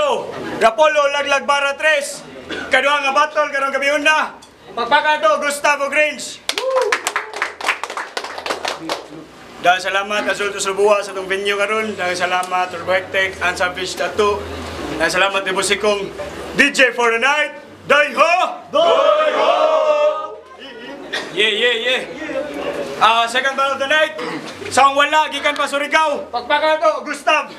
So, Rapolo laglag para 3. Kaduha nga battle karong gabi una. Pagpakato Gustavo Grange. Dahil salamat Azul Tusulbuwa sa itong venue karon. Dahil salamat Turbo Hectic, Unselfish Tattoo. Dahil salamat ni Busikong DJ for the night. Daiho! Daiho! Yeah. Second battle of the night. Sang wala, gikan pa Surigao. Pagpakato, Gustav.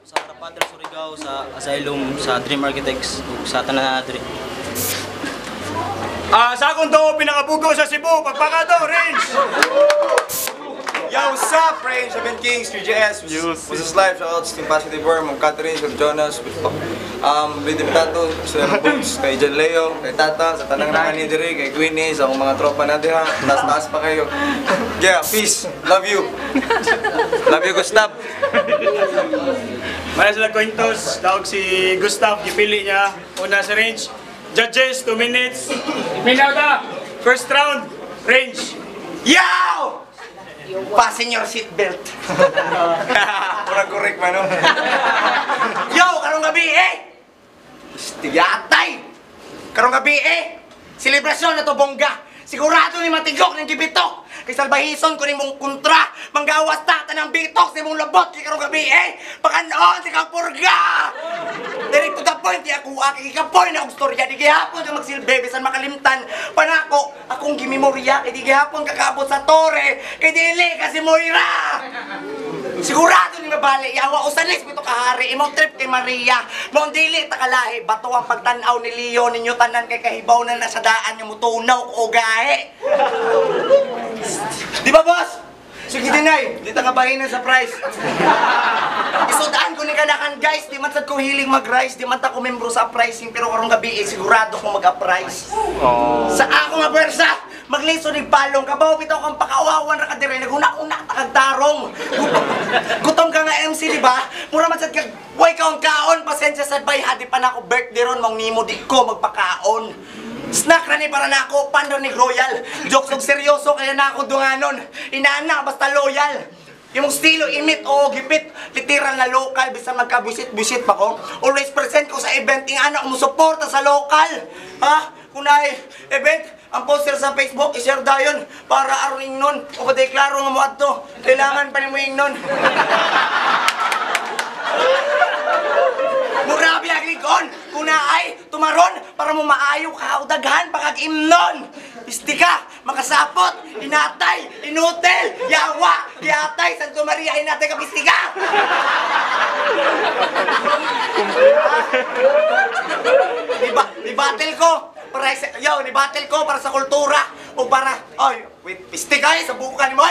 Sa Padre Surigao, sa Asylum, sa Dream Architects, sa Tananadri. Sa akong to, pinakabugo sa Cebu. Pagpakato, Range. Yo, what's up, Range? I've been Kings, 3GS. What's this live? Shoutouts Team Positive Worm, Ma'am Catherine, Sir Jonas, Rhythm Tattoo, Sir Boots, kay John Leo, kay Tata, sa tanang naman ni Diri, kay Queenie, sa akong mga tropa na diha. Taas-taas pa kayo. Yeah, peace. Love you. Love you, Gustav. Mara sila kwentos. Tawag si Gustav. Gipili niya. Una sa Range. Judges, 2 minutes. Minauta. First round, Range. Yow! Fasten your seatbelt. Kurang correct man, no? Yo, karong gabi Istiyatay! Karong gabi selebrasyon na to bongga. Sigurado ni matigok ng gibitok. Kay salbahison ko ni mong kontra. Manggawas tata ng bitok sa mong labot. Kay karong gabi Pakanoon si Kapurga! Direct to the point, di ako kikapoy na akong storya. Di gihapon ka magsilbe, bisan makalimtan. Panako, akong gimemorya. Kay di gihapon kakabot sa tore. Kay dili kasi Moira! Sigurado ni mabali, yawa o salis bito kahari, imong trip kay Maria. Mong dili takalahi, bato ang pagtanaw ni Leo ninyo tanan kay kahibaw na nasa daan niyo mutunaw ko gahe. Di ba, boss? Sige dinay, di ta kabahin na sa price. Isudaan ko ni kanakan guys, di man sad ko hiling mag-rise, di man ta ko membro sa pricing, pero karong gabi sigurado ko mag-price. Sa ako nga pwersa, magliso ni palong kabaw bitaw kang pakaawawan ra ka dire naguna-una ta kag tarong. Gutom ka nga MC di ba? Mura man sad kag way kaon kaon, pasensya sad bay hadi pa nako birthday ron mong nimo di ko magpakaon. Snack ra ni para nako Pandanig Royal. Jokes og seryoso kaya nako dunganon. Inaana basta loyal. Yung estilo imit o gipit, literal na local bisan magkabusit-busit pa ko. Always present ko sa event ing anak mo suporta sa local. Ha? Kung na event, ang poster sa Facebook, i-share dayon para aron nun. O ba klaro nga mo adto, kailangan pa ni mo nun. Murabi ang ligon, kung naay, tumaron, para mo maayo ka o daghan pagkag-imnon. Istika, makasapot, inatay, inutil, yawa, yatay, Santo Maria, inatay ka pistika. Ni-battle ko, para sa kultura, o para, wait, pistika sa bukan mo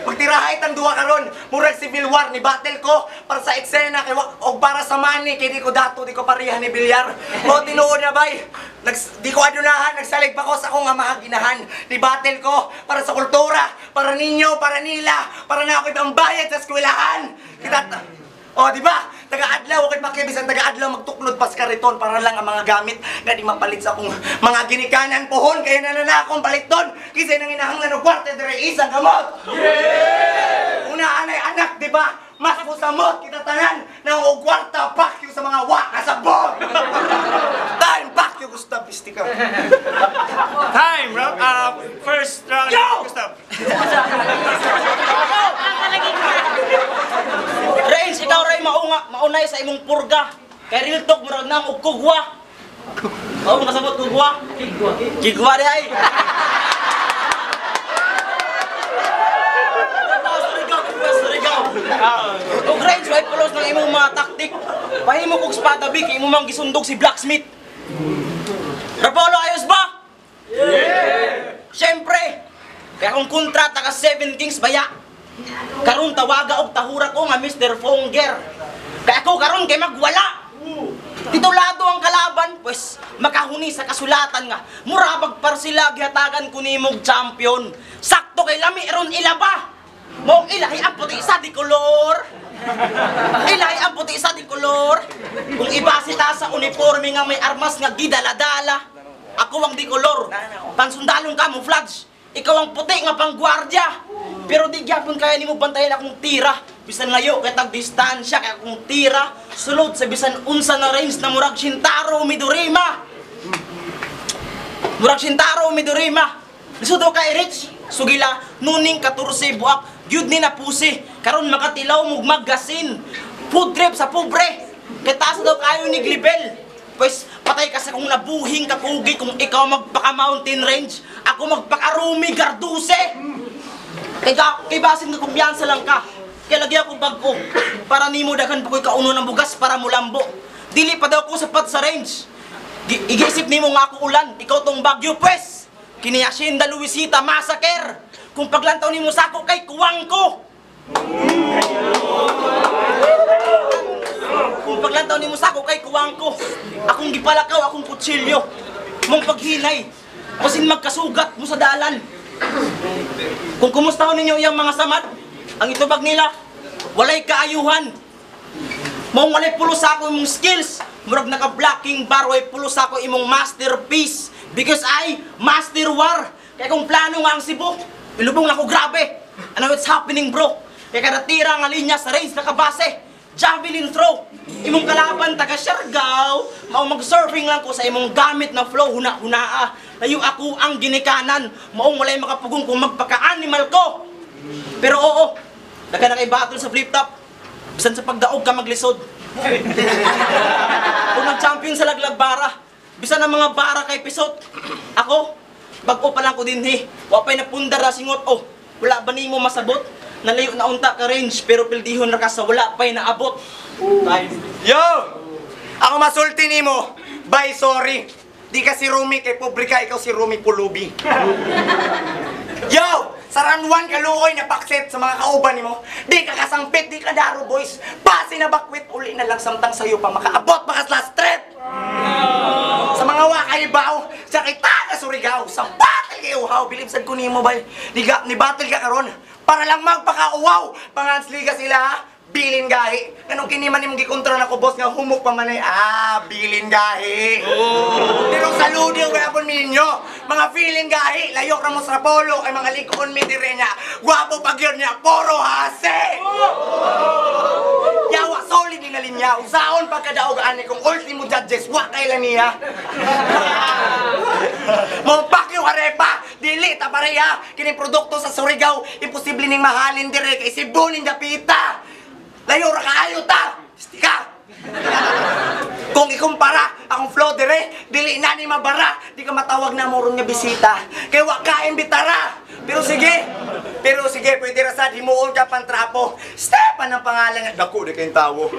magtirahay tang duwa karon, murag civil war ni battle ko para sa eksena kay og para sa money kay di ko dato di ko pareha ni bilyar. Mo tinuod na bay. Di ko adunahan, nagsalig pa ko sa akong mahaginahan. Ni battle ko para sa kultura, para ninyo, para nila, para na ako ang bayad sa eskwelahan. Di ba? Taga-adlaw, okay pakibisan taga-adlaw magtuklod pas kariton para lang ang mga gamit na di mapalit sa akong mga ginikanan pohon kaya na akong palit doon. Kisay nang inahanglan ng kwarta dire isang gamot. Yeah! Una anay anak, di ba? Mas po sa mot kita tanan na og kwarta pakyo sa mga waka sa bot. Time pakyo Gustav Istika. Time, first round, Gustav. Range, ikaw ray maunay sa imong purga. Kay real talk murag nang og kugwa. Mo kasabot kugwa? Kigwa di ay. Og Range, why pulos ng imong mga taktik? Pahimo kog spada big, imong mang gisundog si Blacksmith. Rapolo, ayos ba? Yeah! Siyempre, kaya kung kontrata ka 7 Kings baya. Karon tawaga og tahura ko nga Mr. Fonger. Kaya ako karon kay magwala. Titulado ang kalaban, pues makahuni sa kasulatan nga. Murabag par sila gihatagan ko nimog champion. Sakto kay lami ron ilaba. Mong ilahi ang puti sa di kolor. Ilahi ang puti sa di kolor. Kung ibase ta sa uniforme nga may armas nga gidala-dala. Ako ang di kolor. Pansundalong camouflage. Ikaw ang puti nga panggwardya. Pero di gyapon kaya nimo bantayan akong tira. Bisan layo kay tag distansya kay akong tira. Sulod sa bisan unsa na range na murag Shintaro Midorima. Murag Shintaro Midorima. Lisudo kay Rich. Sugila nuning 14 buak gyud ni na pusi. Karon makatilaw mug magasin. Food trip sa pobre. Kay taas daw kayo ni Glibel. Pues patay ka sa kung nabuhing kapugi kung ikaw magpaka mountain range. Ako magpaka-Rumi Garduse. Kay basin nga kumpiyansa lang ka. Kaya lagi ako bag-o. Para nimo daghan pa ko'y kauno ng bugas para mulambo. Dili pa daw ko sapat sa range. Igisip nimo nga ako ulan. Ikaw tong bagyo pues. Kini Hacienda Luisita Massacre. Kung paglantaw nimo sako kay kuwang ko. Kung paglantaw nimo sako kay kuwang ko. Akong gipalakaw, akong kutsilyo. Mong paghinay. Basin magkasugat mo sa dalan. Kung kumusta ninyo yung mga samad, ang itubag nila, walay kaayuhan. Mong walay pulo sa ako imong skills, murag naka-blocking bar, way pulo sa ako imong masterpiece. Because I master war. Kaya kung plano nga ang Cebu, ilubong ako grabe. Ano what's happening bro? Kaya kada tira nga linya sa range nakabase. Javelin throw. Imong kalaban taga Siargao, mao mag-surfing lang ko sa imong gamit na flow huna-hunaa. Layo ako ang ginikanan, maong walay makapugong kung magpaka-animal ko. Pero oo, daga na kay battle sa flip-top. Bisan sa pagdaog ka maglisod. Kung nag-champion sa laglag bara, bisan ang mga bara kay pisot. Ako, bag-o pa lang ko din wapay na pundar na singot. Oh, wala ba nimo masabot? Nalayo na unta ka range, pero pildihon na ka sa wala pa'y naabot. Yo! Ako masulti nimo. Bye, sorry. Di ka si Rumi kay pobre ka, ikaw si Rumi Pulubi. Yo! Saranwan kaluoy na pakset sa mga kauban nimo. Di ka kasangpit, di ka daro boys. Pasi na bakwit, uli na lang samtang sayo pa makaabot makas last trip. Sa mga wakay baw, sa kita na Surigao, sa battle kay uhaw, bilibsad ko nimo ba? Ni battle ka karon para lang magpaka-uwaw. Pangansliga sila ha? Bilin gahi. Ganong kiniman nimong gikontra na ko boss nga humok pa manay. Bilin gahi. Pero saludo yung gapon ninyo. Mga feeling gahi, layok ramos rapolo ay mga likon mi dire niya. Guwapo pagyon niya, poro hase. Yawa solid ni na linya. Usaon pagkadaog ani kung ultimo judges wa kay lang niya. Mong pakyo arepa, dili ta pareha. Kini produkto sa Surigao, imposible ning mahalin dire kay Cebu ning dapita. Layo ra kaayo ta! Stika! Kung ikumpara akong flow dire, dili na ni mabara, di ka matawag na moron nga bisita. Kay wa ka imbitara. Pero sige, pwede ra sad himuon ka pantrapo. Stepan ang pangalan nga dako di kayong tawo.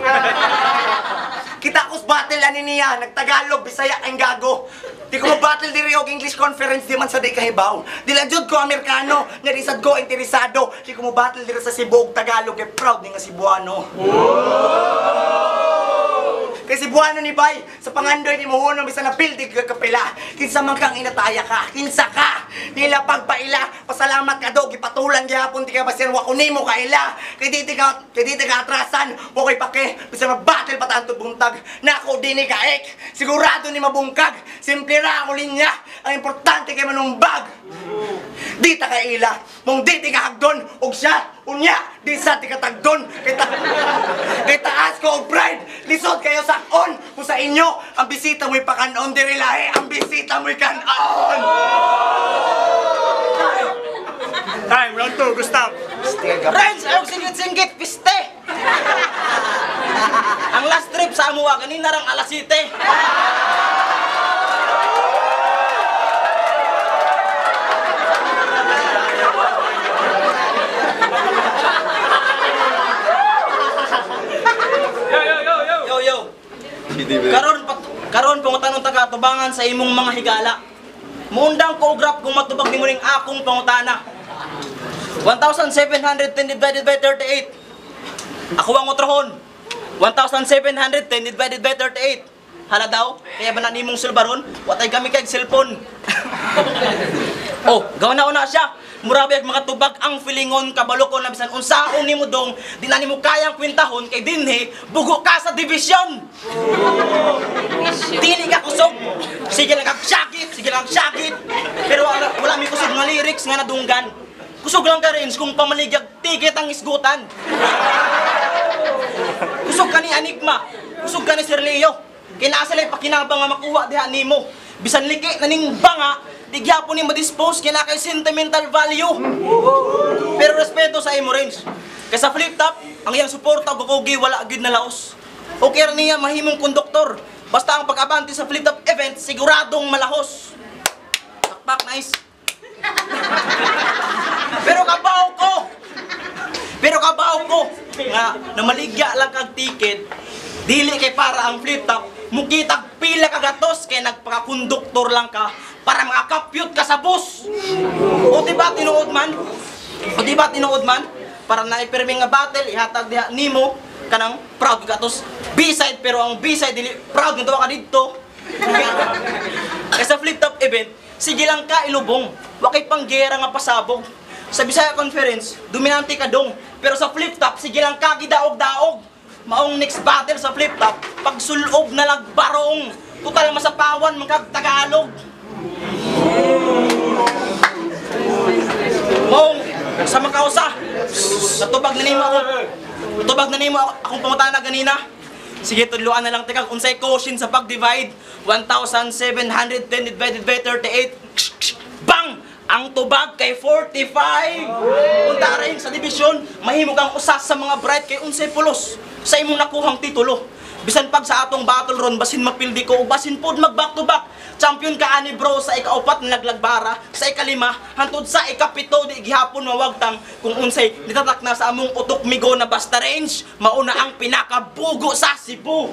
Kita kus battle ani niya, nagtagalog, Bisaya kang gago. Di ko battle diri og English conference di man sa di kahibaw. Dila jud ko Amerikano, nga di sad ko interesado. Di ko mo battle diri sa Cebu og Tagalog, kay proud ni nga Cebuano. Kay Cebuano ni Bay, sa pangandoy ni Muhuno, bisa na pildig ka kapila. Kinsa man kang inataya ka, kinsa ka. Nila pagpaila, pasalamat ka do, gipatulan gyapon ti ka basin wa kunimo ka ila. Kay diti ka atrasan, wa koy pake, bisa mag-battle patantod buntag. Nako dini ka ek, sigurado ni mabungkag. Simple ra ako linya, ang importante kay manumbag. Di ta ka ila, mong di ka hagdon, og siya, unya, di sa ti katagdon. Kay taas ko og pride, lisod kayo sa on. Kung sa inyo, ang bisita mo'y pakanon, diri lahi, ang bisita mo'y kanon. Time, round 2, Gustav. Friends, ayaw singgit-singgit, piste! Ang last trip sa amuwa, kanina rang alas 7. Karon pangutanong taga-tubangan sa imong mga higala. Mundang ko-graph kung matubag ni mo ring akong pangutana. 1,710 divided by 38. Ako ang utrohon. 1,710 divided by 38. Hala daw, kaya ba na nimong silbaron? Watay kami kay cellphone. Oh, gawa na una siya. Murabi ang mga tubag ang filingon kabalo ko na bisan unsaon nimo dong di na nimo kayang kwintahon kay dinhi bugo ka sa division. Dili ka kusog. Sige lang kag sakit, sige lang sakit. Pero wala mi kusog nga lyrics nga nadunggan. Kusog lang ka rin kung pamaligyag ticket ang isgutan. Kusog ka ni Enigma. Kusog ka ni Sir Leo. Kinasalay pakinabang nga makuha diha nimo. Bisan liki na ning banga, di gyapon ni ma-dispose kina kay sentimental value. Pero respeto sa imo range. Kaya sa flip top, ang iyang suporta ug kugi wala gid na laos. Okay ra niya mahimong konduktor. Basta ang pag-abante sa flip top event siguradong malahos. Takpak nice. Pero kabaw ko nga namaligya lang kag ticket, dili kay para ang flip top mukitag pila ka gatos kay nagpakakonduktor lang ka para makakapyut ka sa bus. O diba tinuod man para naipirmi nga battle ihatag diha nimo kanang proud ka gatos B-side, pero ang B-side dili proud nga ka didto. Kay sa flip top event sige lang ka ilubong, wakay panggera nga pasabog. Sa Bisaya Conference, dominante ka dong. Pero sa flip top, sige lang ka gidaog-daog. Maong next battle sa flip top, pag sulob na lagbarong, total masapawan mga Tagalog. Maong, sa makausa, natubag na nimo akong pangutana ganina. Sige, tudluan na lang tekag unsay quotient sa pag-divide 1,710 divided by 38. Bang! Ang tubag kay 45. Unta rin sa division, mahimo kang usas sa mga bright kay unsay pulos sa imong nakuhang titulo. Bisan pag sa atong battle ron basin mapildi ko o basin pod mag back to back. Champion ka ani bro sa ika-4 na naglagbara, sa ika-5 hantod sa ika-7 di gihapon mawagtang kung unsay nitatak na sa among utok migo na basta range, mauna ang pinakabugo sa Cebu.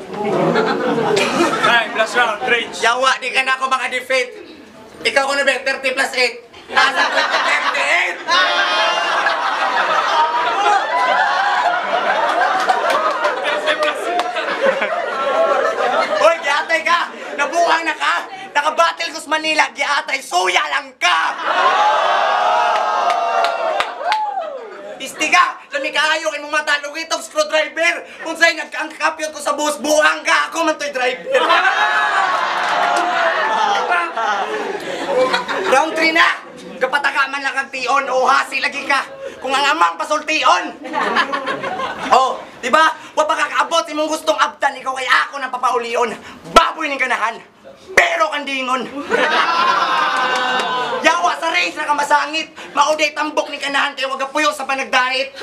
Hey, last round, range. Yawa, di ka na ako maka-defeat. Ikaw ko na ba, 30 plus 8. Nasa 38! Hoy, giatay ka! Nabuhang na ka! Naka-battle ko sa Manila, giatay, suya lang ka! Istiga! Lami kaayo kay mong matalo itong screwdriver! Kung sa'yo nagkangkapyot ko sa bus, buhang ka! Ako man to'y driver! Round 3 na! Kapataka man lang kag tion o hasi lagi ka kung ang amang pasultion. Oh, di ba? Wa pa kakaabot imong gustong abtan ikaw kay ako nang papaulion. Baboy ning kanahan. Pero kandingon. Yawa sa race na kamasangit. Mauday tambok ni kanahan kay wag puyo sa panagdait.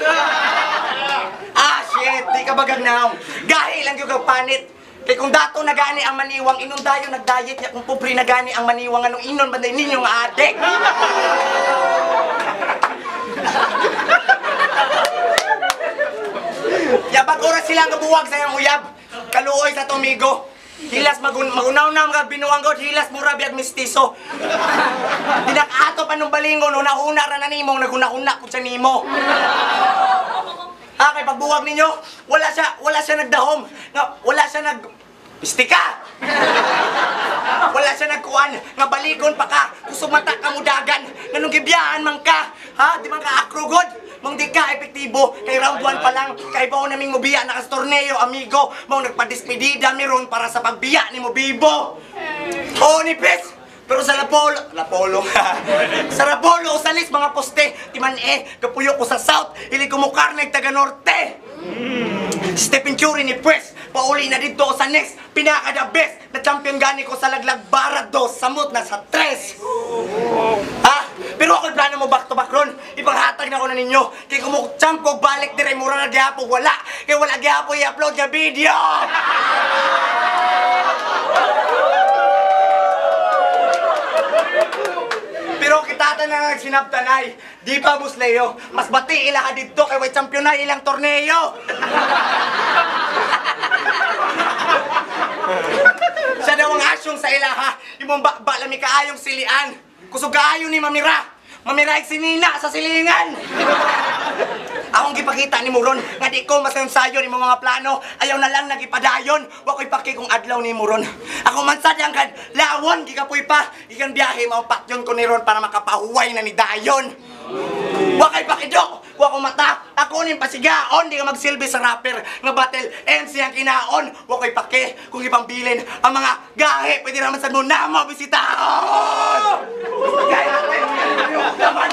Ah shit, di ka bagagnaw. Gahi lang yung panit. Kaya kung dato nagani ang maniwang, inong dayo nagdayet niya. Kung pobre nagani ang maniwang, anong inon banday ninyo nga adik? Yabag oras silang kabuwag sa iyong uyab. Kaluoy sa tumigo. Hilas magunaw na mga binuanggod, hilas mura biyag mistiso. Dinakato pa nung balingon, una-una ra na nimong, naguna-una ko sa nimo. Kay pagbuwag ninyo, wala siya nagdahom. Wala siya Pistika! Wala siya nagkuhan, nga baligon pa ka, kusog mata ka mudagan, nanong gibiyaan man ka, ha? Di man ka akrugod, mong di ka epektibo, kay round 1 pa lang, kay baon naming mubiya na kas torneo, amigo, mong nagpadispedida meron para sa pagbiya ni mo bibo. Oo, nipis! Pero sa Lapolo, sa Rapolo, usalis mga poste, timan kapuyo ko sa South, ili ko mo karneg taga Norte. Stephen Curry ni Pwes, pauli na dito sa next, pinaka-the best, na champion gani ko sa Laglag Bara 2, samot na sa 3. Ha? Pero ako plano mo back to back ron, ipanghatag na ko na ninyo, kaya kung mo champ ko balik dire, mura na gihapo, wala, kaya wala gihapo i-upload niya video. Pero kitata na nagsinabtanay, di pa Busleo, mas bati ila ka dito kay way champion na ilang torneo. Sa daw ang asyong sa ila ha, imong lami kaayong silian, kusog kaayo ni Mamira. Mamira sinina sa silingan. Akong gipakita ni Muron nga di ko masensayo ni mga plano, ayaw na lang nagipadayon, wa ko'y paki kung adlaw ni Muron. Ako man sad ang kad lawon gikapoy pa, ikan biyahe mao patyon ko ni Ron para makapahuway na ni dayon. Wa kay pakidok, wa ko mata, ako ning pasigaon, di ka magsilbi sa rapper nga battle MC ang kinaon, wa ko'y paki kung ipambilin ang mga gahe, pwede naman sad mo na mabisitaon. Gaya naman.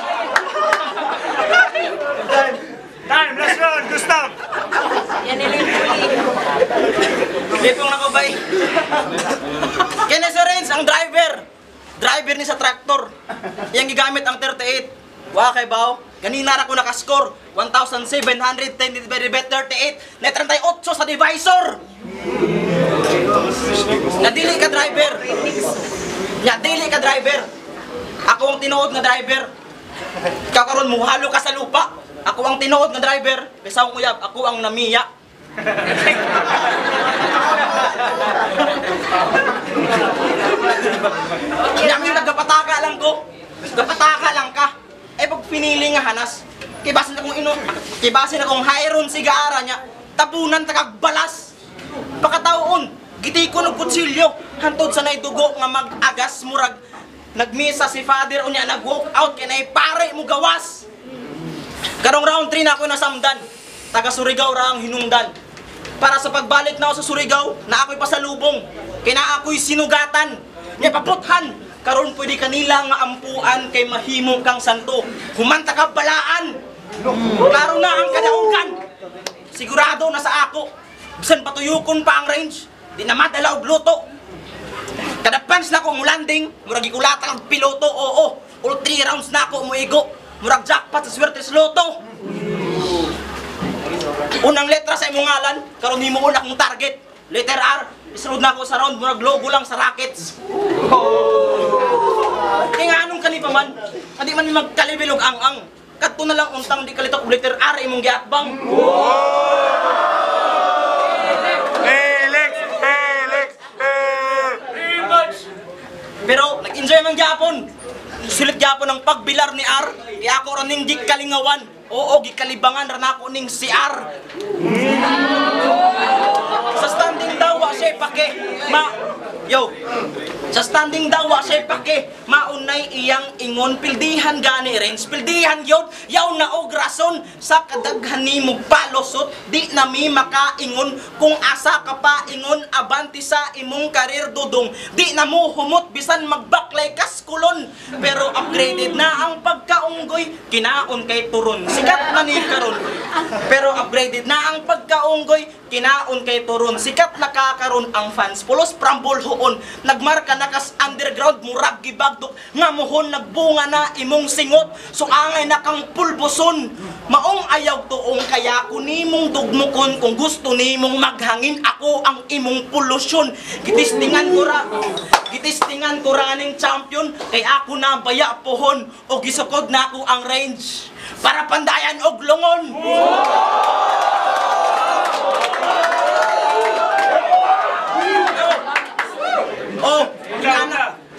Time, last round, Gustav. Yan Lipong ako bay. Kaya sa Renz, ang driver. Driver ni sa traktor. Yang gigamit ang 38. Wa kay bao. Ganina ra ko nakascore. 1,710 divided by 38. Na 38 sa divisor. Nadili ka driver. Nadili ka driver. Ako ang tinuod nga driver. Ikaw karon muhalo ka sa lupa. Ako ang tinuod nga driver. Bisaw ko yab, ako ang namiya. Nami nagapataka lang ko. Gapataka lang ka. Eh pag pinili nga hanas, kibasin akong kibasin akong hayron sigara niya. Tapunan takag balas. Pakataon, giti ko ng kutsilyo. Hantod sa naidugo nga mag-agas murag. Nagmisa si father unya nag-walk out kay nay pare mo gawas. Karong round 3 na ako nasamdan. Taga Surigao ra ang hinungdan. Para sa pagbalik na ako sa Surigao, na ako'y pasalubong. Kaya na ako'y sinugatan. Nga paputhan. Karon pwede kanila nga ampuan kay mahimong kang santo. Humanta ka balaan. Klaro na ang kadaugan. Sigurado na sa ako. Bisan patuyukon pa ang range. Di na madala og luto. Kada punch na ako mulanding, murag ikulata ang piloto. Oo, all 3 rounds na ako muigo. Murag jackpot sa swerte sa loto. Unang letra sa imong ngalan, karon himo una kong target. Letter R, isunod na ako sa round, murag logo lang sa Rockets. Kaya nga anong kanipa man, hindi man magkalibilog ang-ang. Kadto na lang untang di kalitok letter R imong giatbang. Pero nag-enjoy man gyapon. Sulit gyapon ang pagbilar ni R. Kaya ako ron ning gikalingawan. Oo, gikalibangan ra nako ning si R. Sa standing daw wa siya pake. Sa standing daw wa siya pake. Maunay iyang ingon pildihan gani range. Pildihan yun. Yaw na og rason sa kadaghan nimo palusot. Di na mi makaingon kung asa ka pa ingon abanti sa imong karir dudong. Di na mo humot bisan magbaklay kaskulon. Pero upgraded na ang pagkaunggoy. Kinaon kay turon. Sikat na ni karon. Pero upgraded na ang pagkaunggoy. Kinaon kay turon. Sikat na kakaron ang fans. Pulos prambol huon. Nagmarka na kas underground murag gibagdok. Nga mohon nagbunga na imong singot. So angay na kang pulbuson. Maong ayaw tuong kaya ko nimong dugmukon. Kung gusto nimong maghangin ako ang imong polusyon. Gitistingan ko ra ning champion. Kay ako na baya pohon. O gisukod na ako ang range. Para pandayan og lungon. Oh,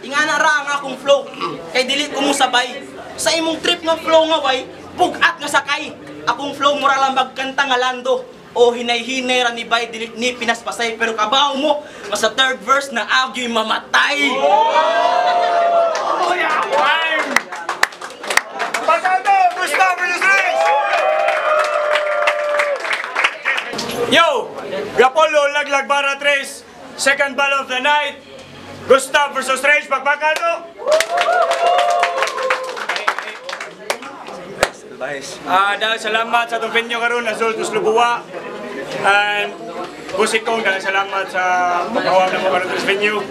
ingana ra ang akong flow. Kay dili ko mo sabay. Sa imong trip nga flow nga way, bugat nga sakay. Akong flow mura lang magkanta nga lando. O hinay-hinay ra ni bay dili ni pinaspasay pero kabaw mo nga sa third verse na agyo'y mamatay. Yo! Gapolo, Laglag Bara Trace, second battle of the night. Gustav versus Range, pagpakado! Dahil salamat sa itong venue karon, Azul Tuslubuwa. And Busikong, dahil salamat sa pagkawag na mo karon sa venue.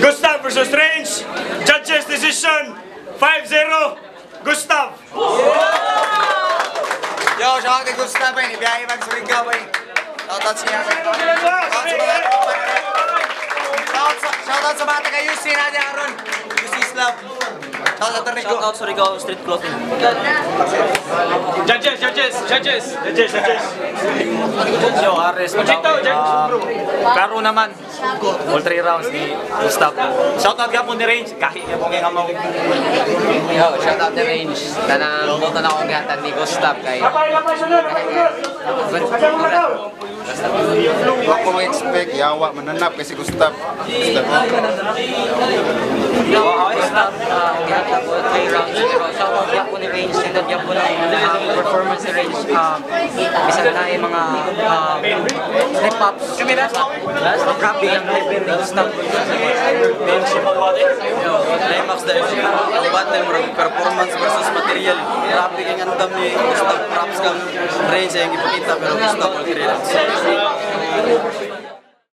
Gustav versus Range, judges decision 5-0, Gustav! Yo, shout out kay Gustav eh. Ibiyahe mag-Surigao eh. Shout out siya. Shout out sa mga taga-UC natin Aaron. UC Slav. Shout out Rico. Shout out Surigao Street Clothing. Judges! Yo, Ares. Klaro naman. All 3 rounds ni Gustav. Shoutout ka po ni Range. Kahit niya pong nga mo. Yo, shout out the range. Tanang boto na akong gatan ni Gustav kay. Ako mo expect yawa mananap kasi Gustav. Yo, Gustav, gihata po 3 rounds. Pero shout out ka po ni range. Tindod ka po ng performance ni range. Bisa na yung mga slip-ups. Grabe ang level ni Gustav. climax dahil ang battle mo performance versus material. Grabe kang andam ni Gustav, props kang range ang ipakita pero Gustav, 3 rounds.